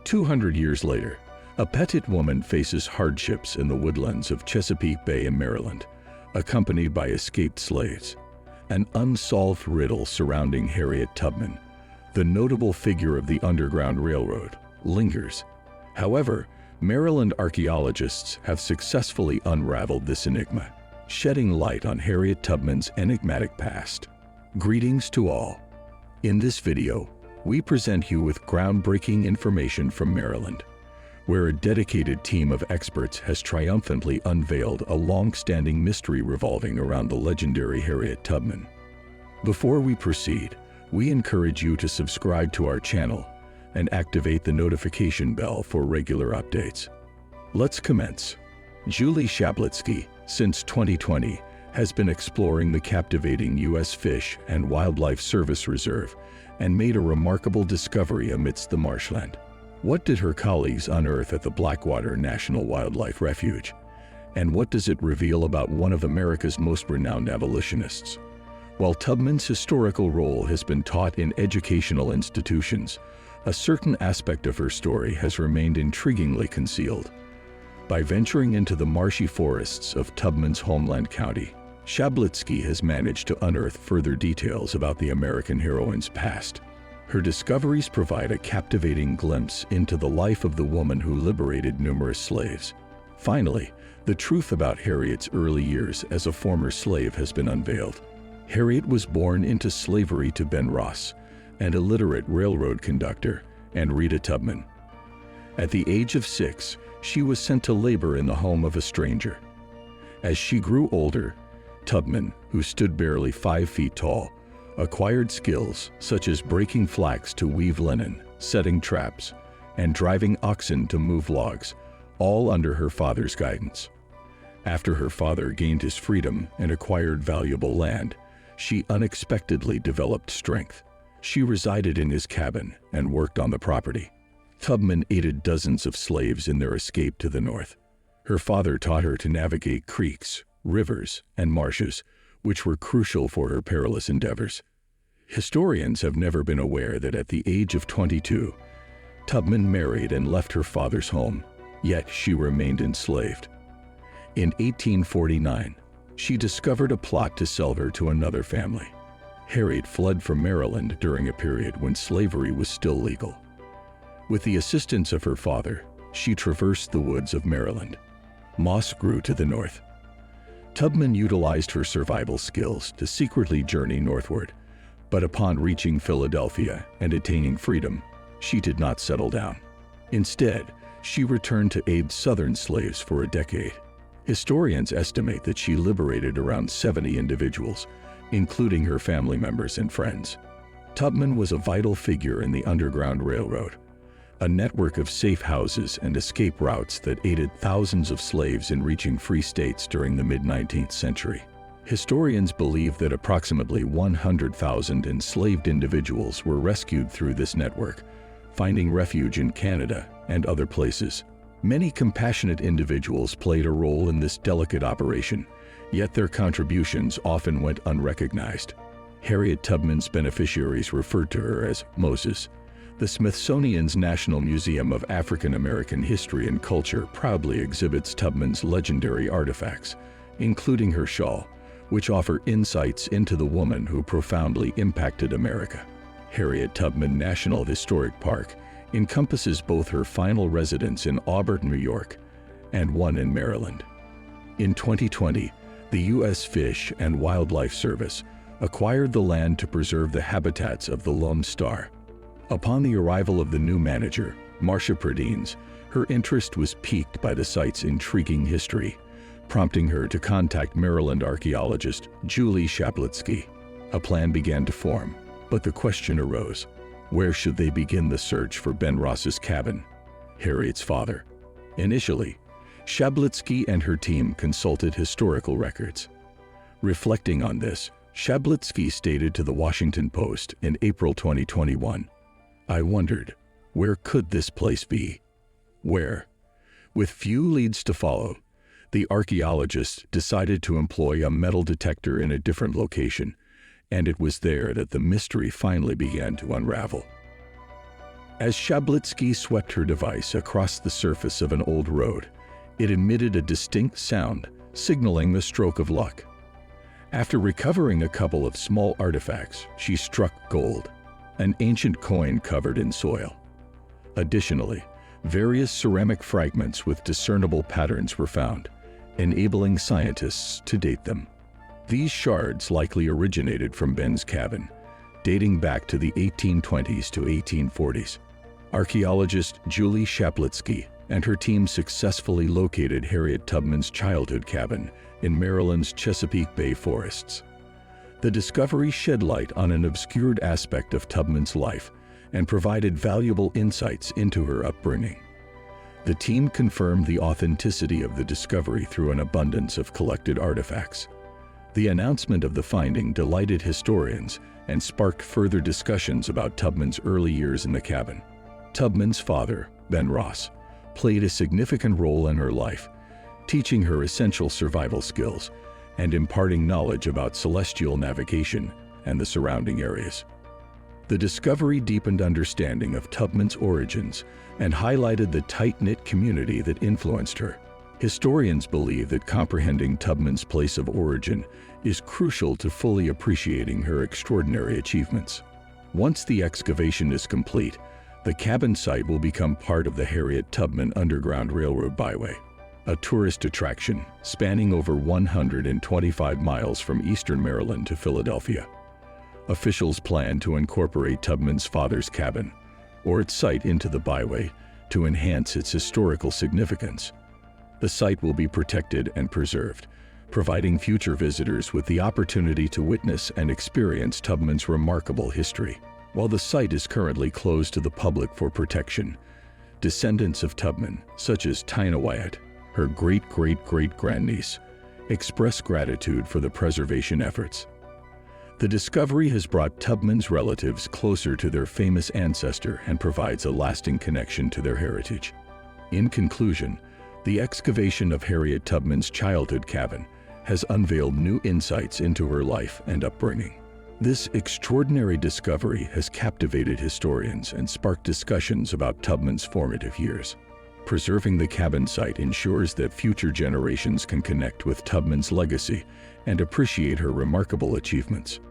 200 years later, a petite woman faces hardships in the woodlands of Chesapeake Bay in Maryland, accompanied by escaped slaves. An unsolved riddle surrounding Harriet Tubman, the notable figure of the Underground Railroad, lingers. However, Maryland archaeologists have successfully unraveled this enigma, shedding light on Harriet Tubman's enigmatic past. Greetings to all. In this video, we present you with groundbreaking information from Maryland, where a dedicated team of experts has triumphantly unveiled a long-standing mystery revolving around the legendary Harriet Tubman. Before we proceed, we encourage you to subscribe to our channel and activate the notification bell for regular updates. Let's commence. Julie Shablitsky, since 2020, has been exploring the captivating U.S. Fish and Wildlife Service Reserve and made a remarkable discovery amidst the marshland. What did her colleagues unearth at the Blackwater National Wildlife Refuge? And what does it reveal about one of America's most renowned abolitionists? While Tubman's historical role has been taught in educational institutions, a certain aspect of her story has remained intriguingly concealed. By venturing into the marshy forests of Tubman's homeland county, Shablitsky has managed to unearth further details about the American heroine's past. Her discoveries provide a captivating glimpse into the life of the woman who liberated numerous slaves. Finally, the truth about Harriet's early years as a former slave has been unveiled. Harriet was born into slavery to Ben Ross, an illiterate railroad conductor, and Rita Tubman. At the age of 6, she was sent to labor in the home of a stranger. As she grew older, Tubman, who stood barely 5 feet tall, acquired skills such as breaking flax to weave linen, setting traps, and driving oxen to move logs, all under her father's guidance. After her father gained his freedom and acquired valuable land, she unexpectedly developed strength. She resided in his cabin and worked on the property. Tubman aided dozens of slaves in their escape to the north. Her father taught her to navigate creeks, rivers, and marshes, which were crucial for her perilous endeavors. Historians have never been aware that at the age of 22, Tubman married and left her father's home, yet she remained enslaved. In 1849, she discovered a plot to sell her to another family. Harriet fled from Maryland during a period when slavery was still legal. With the assistance of her father, she traversed the woods of Maryland. Moss grew to the north. Tubman utilized her survival skills to secretly journey northward, but upon reaching Philadelphia and attaining freedom, she did not settle down. Instead, she returned to aid Southern slaves for a decade. Historians estimate that she liberated around 70 individuals, including her family members and friends. Tubman was a vital figure in the Underground Railroad, a network of safe houses and escape routes that aided thousands of slaves in reaching free states during the mid-19th century. Historians believe that approximately 100,000 enslaved individuals were rescued through this network, finding refuge in Canada and other places. Many compassionate individuals played a role in this delicate operation, yet their contributions often went unrecognized. Harriet Tubman's beneficiaries referred to her as Moses. The Smithsonian's National Museum of African American History and Culture proudly exhibits Tubman's legendary artifacts, including her shawl, which offer insights into the woman who profoundly impacted America. Harriet Tubman National Historic Park encompasses both her final residence in Auburn, New York, and one in Maryland. In 2020, the U.S. Fish and Wildlife Service acquired the land to preserve the habitats of the Lone Star. Upon the arrival of the new manager, Marcia Pradines, her interest was piqued by the site's intriguing history, prompting her to contact Maryland archaeologist Julie Shablitsky. A plan began to form, but the question arose: where should they begin the search for Ben Ross's cabin, Harriet's father? Initially, Shablitsky and her team consulted historical records. Reflecting on this, Shablitsky stated to the Washington Post in April 2021, "I wondered, where could this place be? Where?" With few leads to follow, the archaeologists decided to employ a metal detector in a different location, and it was there that the mystery finally began to unravel. As Shablitsky swept her device across the surface of an old road, it emitted a distinct sound, signaling the stroke of luck. After recovering a couple of small artifacts, she struck gold, an ancient coin covered in soil. Additionally, various ceramic fragments with discernible patterns were found, enabling scientists to date them. These shards likely originated from Ben's cabin, dating back to the 1820s to 1840s. Archaeologist Julie Shablitsky and her team successfully located Harriet Tubman's childhood cabin in Maryland's Chesapeake Bay forests. The discovery shed light on an obscured aspect of Tubman's life and provided valuable insights into her upbringing. The team confirmed the authenticity of the discovery through an abundance of collected artifacts. The announcement of the finding delighted historians and sparked further discussions about Tubman's early years in the cabin. Tubman's father, Ben Ross, played a significant role in her life, teaching her essential survival skills and imparting knowledge about celestial navigation and the surrounding areas. The discovery deepened understanding of Tubman's origins and highlighted the tight-knit community that influenced her. Historians believe that comprehending Tubman's place of origin is crucial to fully appreciating her extraordinary achievements. Once the excavation is complete, the cabin site will become part of the Harriet Tubman Underground Railroad Byway, a tourist attraction spanning over 125 miles from eastern Maryland to Philadelphia. Officials plan to incorporate Tubman's father's cabin or its site into the byway to enhance its historical significance. The site will be protected and preserved, providing future visitors with the opportunity to witness and experience Tubman's remarkable history. While the site is currently closed to the public for protection, descendants of Tubman, such as Tina Wyatt, her great-great-great-grandniece, express gratitude for the preservation efforts. The discovery has brought Tubman's relatives closer to their famous ancestor and provides a lasting connection to their heritage. In conclusion, the excavation of Harriet Tubman's childhood cabin has unveiled new insights into her life and upbringing. This extraordinary discovery has captivated historians and sparked discussions about Tubman's formative years. Preserving the cabin site ensures that future generations can connect with Tubman's legacy and appreciate her remarkable achievements.